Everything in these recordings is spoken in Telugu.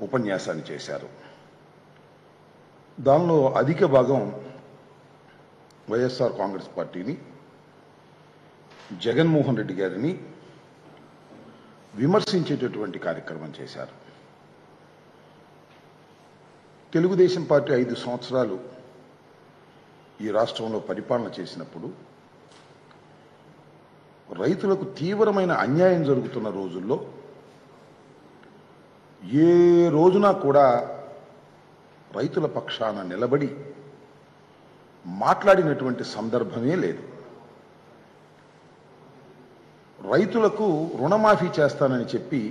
ఉపన్యాసాన్ని చేశారు. దానిలో అధిక భాగం వైఎస్ఆర్ కాంగ్రెస్ పార్టీని, జగన్మోహన్ రెడ్డి గారిని విమర్శించేటటువంటి కార్యక్రమం చేశారు. తెలుగుదేశం పార్టీ 5 సంవత్సరాలు ఈ రాష్ట్రంలో పరిపాలన చేసినప్పుడు రైతులకు తీవ్రమైన అన్యాయం జరుగుతున్న రోజుల్లో ఏ రోజున కూడా రైతుల పక్షాన నిలబడి మాట్లాడినటువంటి సందర్భమే లేదు. రైతులకు రుణమాఫీ చేస్తానని చెప్పి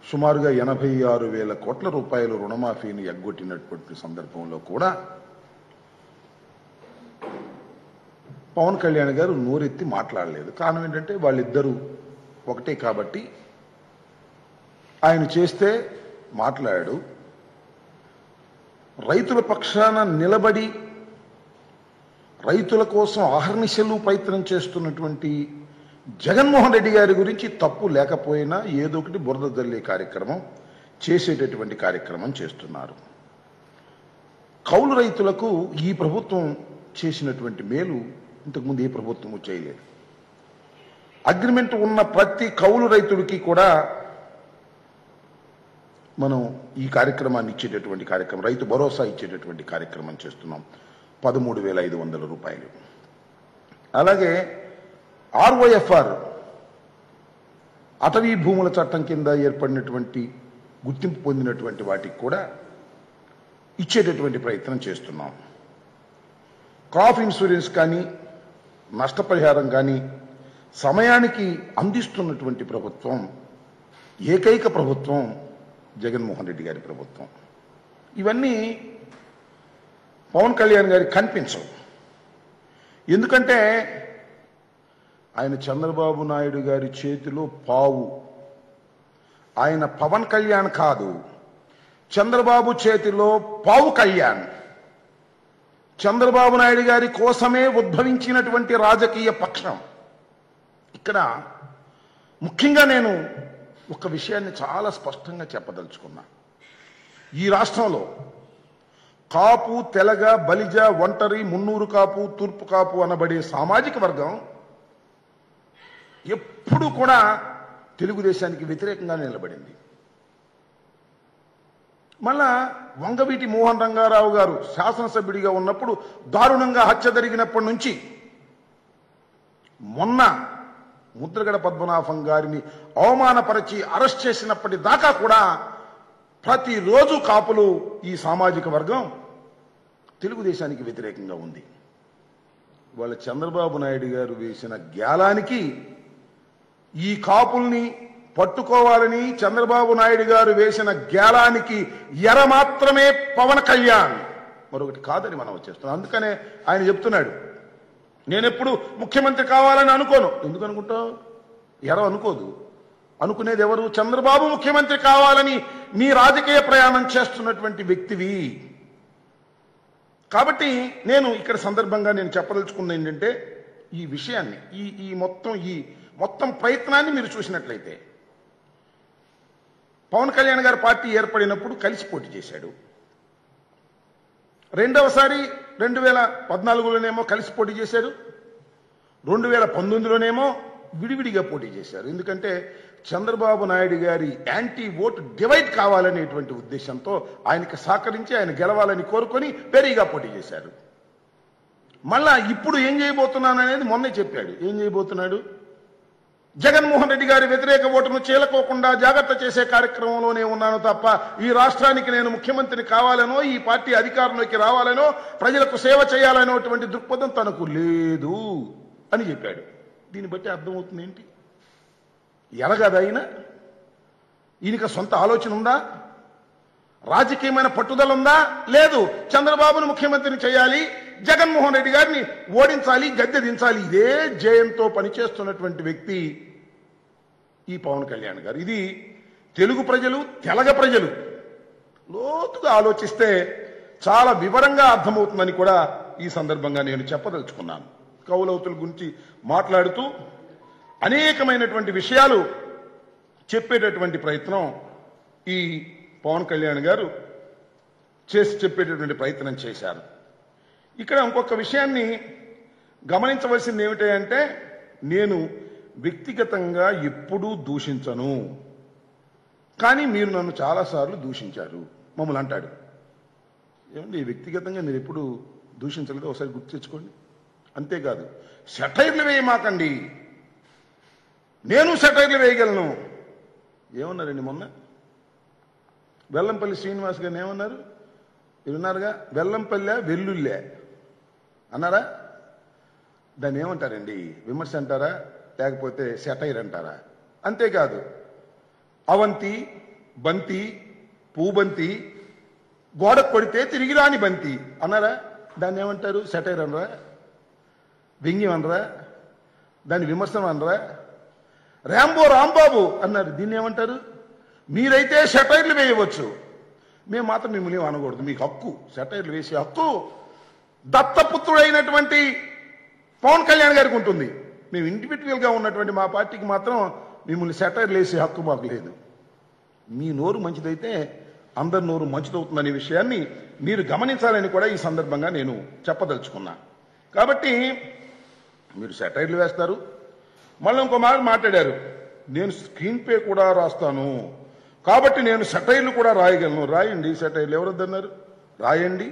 సుమారుగా 86,000 కోట్ల రూపాయలు రుణమాఫీని ఎగ్గొట్టినటువంటి సందర్భంలో కూడా పవన్ కళ్యాణ్ గారు నోరెత్తి మాట్లాడలేదు. కారణం ఏంటంటే వాళ్ళిద్దరూ ఒకటే కాబట్టి ఆయన చేస్తే మాట్లాడాడు. రైతుల పక్షాన నిలబడి రైతుల కోసం అహర్నిశలు ప్రయత్నం చేస్తున్నటువంటి జగన్మోహన్ రెడ్డి గారి గురించి తప్పు లేకపోయినా ఏదో ఒకటి బురద జల్లే కార్యక్రమం చేసేటటువంటి కార్యక్రమం చేస్తున్నారు. కౌలు రైతులకు ఈ ప్రభుత్వం చేసినటువంటి మేలు ఇంతకుముందు ఏ ప్రభుత్వము చేయలేదు. అగ్రిమెంట్ ఉన్న ప్రతి కౌలు రైతుడికి కూడా మనం ఈ కార్యక్రమాన్ని ఇచ్చేటటువంటి కార్యక్రమం, రైతు భరోసా ఇచ్చేటటువంటి కార్యక్రమం చేస్తున్నాం. 13,500 రూపాయలు. అలాగే ఆర్ఓఎఫ్ఆర్ అటవీ భూముల చట్టం కింద ఏర్పడినటువంటి గుర్తింపు పొందినటువంటి వాటికి కూడా ఇచ్చేటటువంటి ప్రయత్నం చేస్తున్నాం. క్రాప్ ఇన్సూరెన్స్ కానీ నష్టపరిహారం కానీ సమయానికి అందిస్తున్నటువంటి ప్రభుత్వం ఏకైక ప్రభుత్వం జగన్మోహన్ రెడ్డి గారి ప్రభుత్వం. ఇవన్నీ పవన్ కళ్యాణ్ గారికి కనిపించవు. ఎందుకంటే ఆయన చంద్రబాబు నాయుడు గారి చేతిలో పావు. ఆయన పవన్ కళ్యాణ్ కాదు, చంద్రబాబు చేతిలో పావు కళ్యాణ్. చంద్రబాబు నాయుడు గారి కోసమే ఉద్భవించినటువంటి రాజకీయ పక్షం. ఇక్కడ ముఖ్యంగా నేను ఒక విషయాన్ని చాలా స్పష్టంగా చెప్పదలుచుకున్నా. ఈ రాష్ట్రంలో కాపు, తెలగ, బలిజ, ఒంటరి, మున్నూరు కాపు, తూర్పు కాపు అనబడే సామాజిక వర్గం ఎప్పుడు కూడా తెలుగుదేశానికి వ్యతిరేకంగా నిలబడింది. మళ్ళా వంగవీటి మోహన్ రంగారావు గారు శాసనసభ్యుడిగా ఉన్నప్పుడు దారుణంగా హత్య జరిగినప్పటి నుంచి మొన్న ముద్రగడ పద్మనాభం గారిని అవమానపరిచి అరెస్ట్ చేసినప్పటి దాకా కూడా ప్రతిరోజు కాపులు, ఈ సామాజిక వర్గం తెలుగుదేశానికి వ్యతిరేకంగా ఉంది. వాళ్ళ చంద్రబాబు నాయుడు గారు వేసిన గ్యాలానికి ఈ కాపుల్ని పట్టుకోవాలని చంద్రబాబు నాయుడు గారు వేసిన గ్యాలానికి ఎర మాత్రమే పవన్ కళ్యాణ్, మరొకటి కాదని మనం వచ్చేస్తున్నాం. అందుకనే ఆయన చెప్తున్నాడు, నేనెప్పుడు ముఖ్యమంత్రి కావాలని అనుకోను. ఎందుకు అనుకుంటావు? ఎర అనుకోదు. అనుకునేది ఎవరు? చంద్రబాబు ముఖ్యమంత్రి కావాలని నీ రాజకీయ ప్రయాణం చేస్తున్నటువంటి వ్యక్తివి. కాబట్టి నేను ఇక్కడ సందర్భంగా నేను చెప్పదలుచుకున్నది ఏంటంటే, ఈ విషయాన్ని ఈ మొత్తం ప్రయత్నాన్ని మీరు చూసినట్లయితే పవన్ కళ్యాణ్ గారి పార్టీ ఏర్పడినప్పుడు కలిసి పోటీ చేశాడు. రెండవసారి 2014లోనేమో కలిసి పోటీ చేశారు. 2019లోనేమో విడివిడిగా పోటీ చేశారు. ఎందుకంటే చంద్రబాబు నాయుడు గారి యాంటీ ఓటు డివైడ్ కావాలనేటువంటి ఉద్దేశంతో ఆయనకి సహకరించి ఆయన గెలవాలని కోరుకొని వేరేగా పోటీ చేశారు. మళ్ళా ఇప్పుడు ఏం చేయబోతున్నాను అనేది మొన్నే చెప్పాడు. ఏం చేయబోతున్నాడు? జగన్మోహన్ రెడ్డి గారి వ్యతిరేక ఓటును చీలకోకుండా జాగ్రత్త చేసే కార్యక్రమంలోనే ఉన్నాను తప్ప ఈ రాష్ట్రానికి నేను ముఖ్యమంత్రిని కావాలనో, ఈ పార్టీ అధికారంలోకి రావాలనో, ప్రజలకు సేవ చేయాలనేటువంటి దృక్పథం తనకు లేదు అని చెప్పాడు. దీన్ని బట్టి అర్థమవుతుంది ఏంటి? ఎరగదా ఈయనకి సొంత ఆలోచన ఉందా? రాజకీయమైన పట్టుదల ఉందా? లేదు. చంద్రబాబును ముఖ్యమంత్రిని చేయాలి, జగన్మోహన్ రెడ్డి గారిని ఓడించాలి, గద్దె దించాలి, ఇదే జయంతో పనిచేస్తున్నటువంటి వ్యక్తి ఈ పవన్ కళ్యాణ్ గారు. ఇది తెలుగు ప్రజలు, తెలగ ప్రజలు లోతుగా ఆలోచిస్తే చాలా వివరంగా అర్థమవుతుందని కూడా ఈ సందర్భంగా నేను చెప్పదలుచుకున్నాను. కౌలవతుల గురించి మాట్లాడుతూ అనేకమైనటువంటి విషయాలు చెప్పేటటువంటి ప్రయత్నం ఈ పవన్ కళ్యాణ్ గారు చేసి చెప్పేటటువంటి ప్రయత్నం చేశారు. ఇక్కడ ఇంకొక విషయాన్ని గమనించవలసింది ఏమిటంటే, నేను వ్యక్తిగతంగా ఎప్పుడూ దూషించను, కానీ మీరు నన్ను చాలాసార్లు దూషించారు మమ్మల్ని అంటాడు. ఏమండి, వ్యక్తిగతంగా మీరు ఎప్పుడు దూషించలేదో ఒకసారి గుర్తు తెచ్చుకోండి. అంతేకాదు, సెటైర్లు వేయమాకండి, నేను సెటైర్లు వేయగలను ఏమన్నారండి మొన్న? వెల్లంపల్లి శ్రీనివాస్ గారిని ఏమన్నారు? విన్నారుగా, వెల్లంపల్లె వెల్లుల్లే అన్నారా? దాన్ని ఏమంటారండి? విమర్శ అంటారా, లేకపోతే సెటైర్ అంటారా? అంతేకాదు, అవంతి, బంతి, పూబంతి, గోడ కొడితే తిరిగి రాని బంతి అన్నారా? దాన్ని ఏమంటారు? సెటైర్ అనరా? వ్యంగ్యం అనరా? దాన్ని విమర్శనం అనరా? రాంబో రాంబాబు అన్నారు, దీన్ని ఏమంటారు? మీరైతే సెటైర్లు వేయవచ్చు, మేము మాత్రం మిమ్మల్ని అనకూడదు, మీకు హక్కు, సెటైర్లు వేసే హక్కు దత్తపుత్రుడైనటువంటి పవన్ కళ్యాణ్ గారికి ఉంటుంది. మేము ఇండివిజువల్ గా ఉన్నటువంటి మా పార్టీకి మాత్రం మిమ్మల్ని సెటైర్లు వేసే హక్కు మాకు లేదు. మీ నోరు మంచిదైతే అందరి నోరు మంచిదవుతుందనే విషయాన్ని మీరు గమనించాలని కూడా ఈ సందర్భంగా నేను చెప్పదలుచుకున్నా. కాబట్టి మీరు సెటైర్లు వేస్తారు. మళ్ళీ ఇంకో మాట మాట్లాడారు, నేను స్క్రీన్ పే కూడా రాస్తాను, కాబట్టి నేను సెటైర్లు కూడా రాయగలను. రాయండి, సెటైర్లు ఎవరొద్దన్నారు? రాయండి,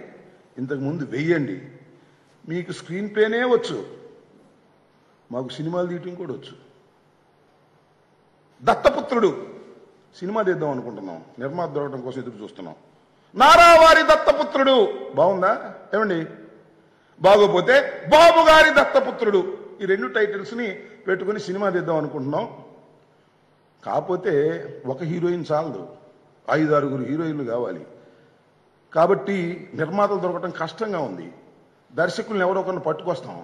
ఇంతకు ముందు వెయ్యండి. మీకు స్క్రీన్ పేనే వచ్చు, మాకు సినిమాలు తీయటం కూడా వచ్చు. దత్తపుత్రుడు సినిమా తీద్దాం అనుకుంటున్నాం, నిర్మాత దొరకడం కోసం ఎదురు చూస్తున్నాం. నారావారి దత్తపుత్రుడు బాగుందా? ఏమండి, బాగోపోతే బాబు గారి దత్తపుత్రుడు, ఈ రెండు టైటిల్స్ ని పెట్టుకుని సినిమా తీద్దాం అనుకుంటున్నాం. కాకపోతే ఒక హీరోయిన్ చాలదు, 5-6 హీరోయిన్లు కావాలి. కాబట్టి నిర్మాతలు దొరకడం కష్టంగా ఉంది, దర్శకులను ఎవరో ఒకరిని పట్టుకొస్తాం.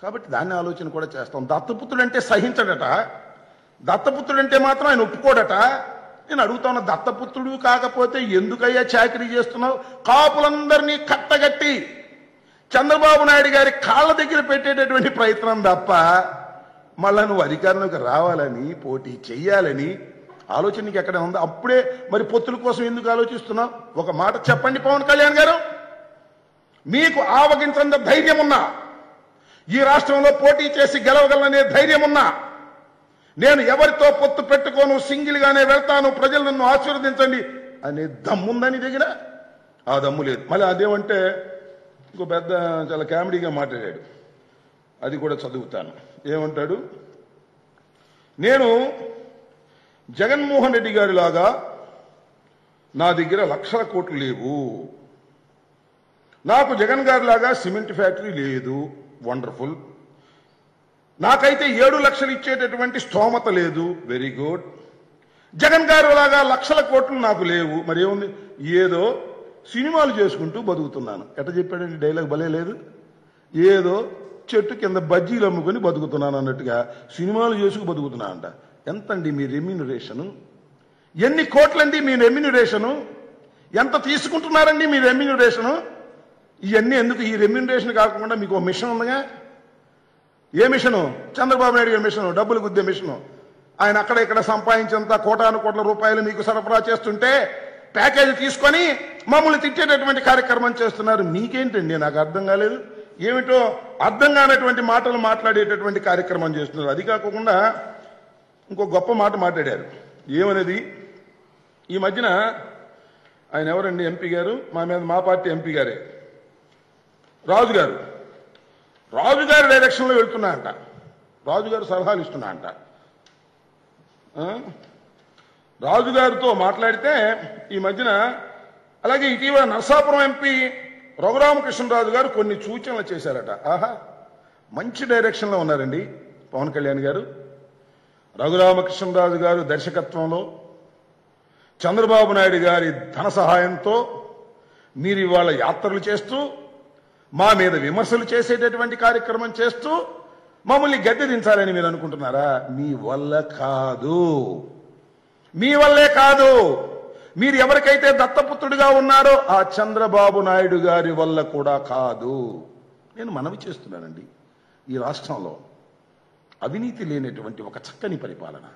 కాబట్టి దాన్ని ఆలోచన కూడా చేస్తాం. దత్తపుత్రుడు అంటే సహించడట, దత్తపుత్రుడు అంటే మాత్రం ఆయన ఒప్పుకోడట. నేను అడుగుతాను, దత్తపుత్రుడు కాకపోతే ఎందుకయ్యా చాకరీ చేస్తున్నావు? కాపులందరినీ కట్టగట్టి చంద్రబాబు నాయుడు గారి కాళ్ళ దగ్గర పెట్టేటటువంటి ప్రయత్నం తప్ప మళ్ళా నువ్వు అధికారంలోకి రావాలని, పోటీ చెయ్యాలని ఆలోచన నీకు ఎక్కడ ఉందా? అప్పుడే మరి పొత్తుల కోసం ఎందుకు ఆలోచిస్తున్నావు? ఒక మాట చెప్పండి పవన్ కళ్యాణ్ గారు, మీకు ఆవగించంత ధైర్యం ఉన్నా, ఈ రాష్ట్రంలో పోటీ చేసి గెలవగలనే ధైర్యం ఉన్నా, నేను ఎవరితో పొత్తు పెట్టుకోను, సింగిల్ గానే వెళ్తాను, ప్రజలు నన్ను ఆశీర్వదించండి అనే దమ్ముందని దగ్గర? ఆ దమ్ము లేదు. మళ్ళీ అదేమంటే ఇంకో పెద్ద చాలా కామెడీగా మాట్లాడాడు, అది కూడా చదువుతాను. ఏమంటాడు? నేను జగన్మోహన్ రెడ్డి గారి లాగా నా దగ్గర లక్షల కోట్లు లేవు, నాకు జగన్ గారి లాగా సిమెంట్ ఫ్యాక్టరీ లేదు, వండర్ఫుల్. నాకైతే 7 లక్షలు ఇచ్చేటటువంటి స్తోమత లేదు, వెరీ గుడ్. జగన్ గారు లాగా లక్షల కోట్లు నాకు లేవు, మరి ఏముంది, ఏదో సినిమాలు చేసుకుంటూ బతుకుతున్నాను. ఎట్ట చెప్పాడండి డైలాగ్, భలే లేదు. ఏదో చెట్టు కింద బజ్జీలు అమ్ముకొని బతుకుతున్నాను అన్నట్టుగా సినిమాలు చేసుకు బతుకుతున్నా అంట. ఎంతండి మీ రెమ్యూనరేషను? ఎన్ని కోట్లండి మీ రెమ్యూనరేషను? ఎంత తీసుకుంటున్నారండి మీ రెమ్యూనరేషను? ఇవన్నీ ఎందుకు? ఈ రెమ్యూనరేషన్ కాకుండా మీకు ఒక మిషన్ ఉందిగా. ఏ మిషను? చంద్రబాబు నాయుడు గారి మిషను, డబ్బులు గుద్దే మిషను. ఆయన అక్కడ ఇక్కడ సంపాదించేంత కోటాను కోట్ల రూపాయలు మీకు సరఫరా చేస్తుంటే ప్యాకేజీ తీసుకొని మమ్మల్ని తిట్టేటటువంటి కార్యక్రమం చేస్తున్నారు. మీకేంటండి? నాకు అర్థం కాలేదు. ఏమిటో అర్థం కానటువంటి మాటలు మాట్లాడేటటువంటి కార్యక్రమం చేస్తున్నారు. అది కాకుండా ఇంకో గొప్ప మాట మాట్లాడారు. ఏమనేది? ఈ మధ్యన ఆయన ఎవరండి ఎంపీ గారు, మా పార్టీ ఎంపీ గారే, రాజుగారు డైరెక్షన్లో వెళ్తున్నా అంట, రాజుగారు సలహాలు ఇస్తున్నా అంట. రాజుగారితో మాట్లాడితే ఈ మధ్యన, అలాగే ఇటీవల నరసాపురం ఎంపీ రఘురామకృష్ణరాజు గారు కొన్ని సూచనలు చేశారట. ఆహా, మంచి డైరెక్షన్లో ఉన్నారండి పవన్ కళ్యాణ్ గారు. రఘురామకృష్ణరాజు గారు దర్శకత్వంలో చంద్రబాబు నాయుడు గారి ధన సహాయంతో మీరు ఇవాళ యాత్రలు చేస్తూ మా మీద విమర్శలు చేసేటటువంటి కార్యక్రమం చేస్తూ మమ్మల్ని గద్దె దించాలని మీరు అనుకుంటున్నారా? మీ వల్ల కాదు, మీ వల్లే కాదు. మీరు ఎవరికైతే దత్తపుత్రుడిగా ఉన్నారో ఆ చంద్రబాబు నాయుడు గారి వల్ల కూడా కాదు. నేను మనవి చేస్తున్నానండి, ఈ రాష్ట్రంలో అవినీతి లేనటువంటి ఒక చక్కని పరిపాలన,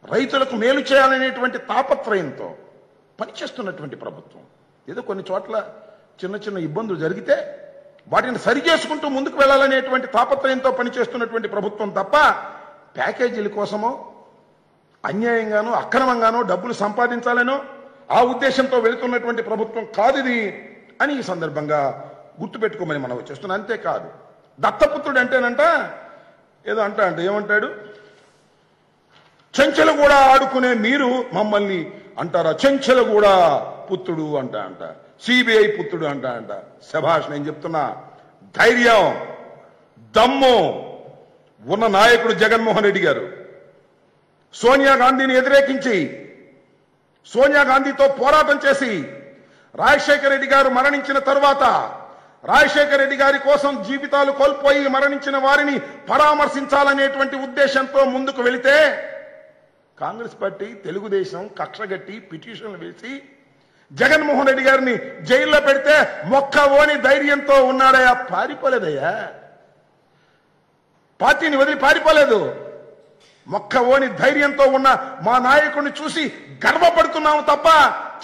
రైతులకు మేలు చేయాలనేటువంటి తాపత్రయంతో పనిచేస్తున్నటువంటి ప్రభుత్వం. ఏదో కొన్ని చోట్ల చిన్న చిన్న ఇబ్బందులు జరిగితే వాటిని సరిచేసుకుంటూ ముందుకు వెళ్లాలనేటువంటి తాపత్రయంతో పనిచేస్తున్నటువంటి ప్రభుత్వం తప్ప ప్యాకేజీల కోసమో అన్యాయంగానో అక్రమంగానో డబ్బులు సంపాదించాలనో ఆ ఉద్దేశంతో వెళుతున్నటువంటి ప్రభుత్వం కాదిది అని ఈ సందర్భంగా గుర్తుపెట్టుకోమని మనం చేస్తున్నాం. అంతేకాదు, దత్తపుత్రుడు అంటేనంట ఏదో అంటే ఏమంటాడు, చెంచెలు కూడా ఆడుకునే మీరు మమ్మల్ని అంటారా చెంచెలు కూడా పుత్రుడు అంట సిబిఐ పుత్రుడు అంట. శభాష్. నేను చెప్తున్నా, ధైర్యం దమ్ము ఉన్న నాయకుడు జగన్మోహన్ రెడ్డి గారు. సోనియా గాంధీని వ్యతిరేకించి సోనియా గాంధీతో పోరాటం చేసి రాజశేఖర రెడ్డి గారు మరణించిన తరువాత రాజశేఖర రెడ్డి గారి కోసం జీవితాలు కోల్పోయి మరణించిన వారిని పరామర్శించాలనేటువంటి ఉద్దేశంతో ముందుకు వెళితే కాంగ్రెస్ పార్టీ తెలుగుదేశం కక్షగట్టి పిటిషన్లు వేసి జగన్మోహన్ రెడ్డి గారిని జైల్లో పెడితే మొక్కవోని ధైర్యంతో ఉన్నాడయ్యా, పారిపోలేదయ్యా, పార్టీని వదిలి పారిపోలేదు. మొక్కవోని ధైర్యంతో ఉన్న మా నాయకుడిని చూసి గర్వపడుతున్నాము తప్ప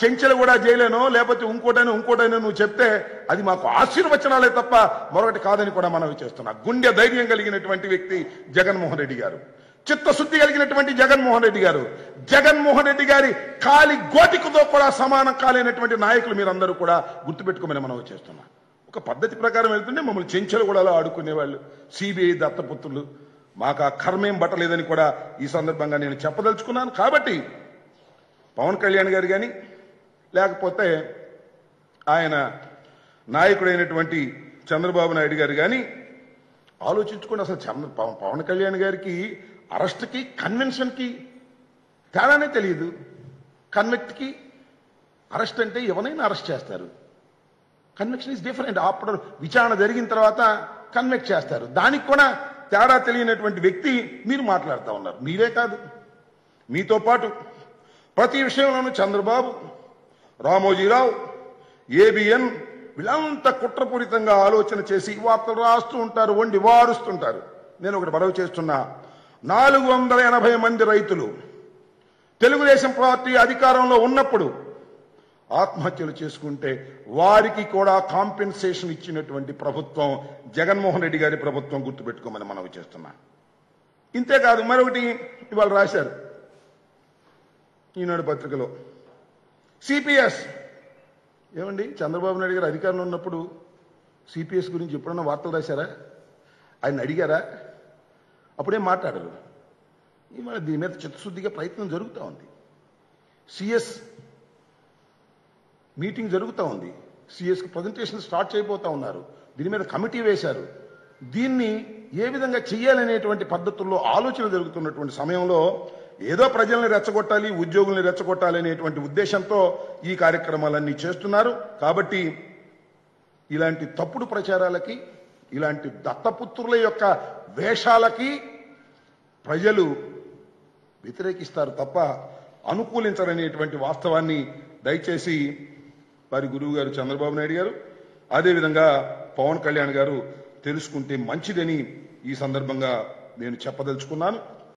చెంచెలు కూడా జైలేనో లేకపోతే ఇంకోటైనా నువ్వు చెప్తే అది మాకు ఆశీర్వచనాలే తప్ప మరొకటి కాదని కూడా మనం చేస్తున్నా. గుండె ధైర్యం కలిగినటువంటి వ్యక్తి జగన్మోహన్ రెడ్డి గారు, చిత్తశుద్ధి కలిగినటువంటి జగన్మోహన్ రెడ్డి గారు. జగన్మోహన్ రెడ్డి గారి కాలి గోటికతో కూడా సమానం కాలేనటువంటి నాయకులు మీరందరూ కూడా గుర్తుపెట్టుకోమని మనం చేస్తున్నా. ఒక పద్ధతి ప్రకారం వెళ్తుంటే మమ్మల్ని చెంచెలు కూడా ఆడుకునేవాళ్ళు సిబిఐ దత్తపుత్రులు. మాకు ఆ కర్మేం పట్టలేదని కూడా ఈ సందర్భంగా నేను చెప్పదలుచుకున్నాను. కాబట్టి పవన్ కళ్యాణ్ గారు కానీ లేకపోతే ఆయన నాయకుడైనటువంటి చంద్రబాబు నాయుడు గారు కానీ ఆలోచించుకోండి. అసలు పవన్ కళ్యాణ్ గారికి అరెస్ట్కి కన్వెన్షన్కి తేడానే తెలియదు. కన్వెక్ట్కి అరెస్ట్ అంటే ఎవరైనా అరెస్ట్ చేస్తారు, కన్వెక్షన్ ఈజ్ డిఫరెంట్. అప్పుడు విచారణ జరిగిన తర్వాత కన్వెక్ట్ చేస్తారు. దానికి కూడా తేడా తెలియనటువంటి వ్యక్తి మీరు మాట్లాడుతూ ఉన్నారు. మీరే కాదు, మీతో పాటు ప్రతి విషయంలోనూ చంద్రబాబు, రామోజీరావు, ఏబిఎన్ వీళ్ళంతా కుట్రపూరితంగా ఆలోచన చేసి వార్తలు రాస్తూ ఉంటారు, వండి వారుస్తుంటారు. నేను ఒకటి మనవి చేస్తున్నా, 480 మంది రైతులు తెలుగుదేశం పార్టీ అధికారంలో ఉన్నప్పుడు ఆత్మహత్యలు చేసుకుంటే వారికి కూడా కాంపెన్సేషన్ ఇచ్చినటువంటి ప్రభుత్వం జగన్మోహన్ రెడ్డి గారి ప్రభుత్వం, గుర్తుపెట్టుకోమని మనవి చేస్తున్నా. ఇంతేకాదు, మరొకటి ఇవాళ రాశారు ఈనాడు పత్రికలో, సిపిఎస్. ఏమండి, చంద్రబాబు నాయుడు గారు అధికారంలో ఉన్నప్పుడు సిపిఎస్ గురించి ఎప్పుడన్నా వార్తలు రాశారా? ఆయన అడిగారా? అప్పుడేం మాట్లాడరు. ఇవాళ దీని మీద చిత్తశుద్ధిగా ప్రయత్నం జరుగుతూ ఉంది. సిఎస్ మీటింగ్ జరుగుతూ ఉంది. సిఎస్కి ప్రజెంటేషన్ స్టార్ట్ చేయబోతా ఉన్నారు. దీని మీద కమిటీ వేశారు. దీన్ని ఏ విధంగా చేయాలనేటువంటి పద్ధతుల్లో ఆలోచన జరుగుతున్నటువంటి సమయంలో ఏదో ప్రజల్ని రెచ్చగొట్టాలి, ఉద్యోగుల్ని రెచ్చగొట్టాలి అనేటువంటి ఉద్దేశంతో ఈ కార్యక్రమాలన్నీ చేస్తున్నారు. కాబట్టి ఇలాంటి తప్పుడు ప్రచారాలకి, ఇలాంటి దత్తపుత్రుల యొక్క వేషాలకి ప్రజలు వ్యతిరేకిస్తారు తప్ప అనుకూలించరనేటువంటి వాస్తవాన్ని దయచేసి వారి గురువు గారు చంద్రబాబు నాయుడు గారు, అదేవిధంగా పవన్ కళ్యాణ్ గారు తెలుసుకుంటే మంచిదని ఈ సందర్భంగా నేను చెప్పదలుచుకున్నాను.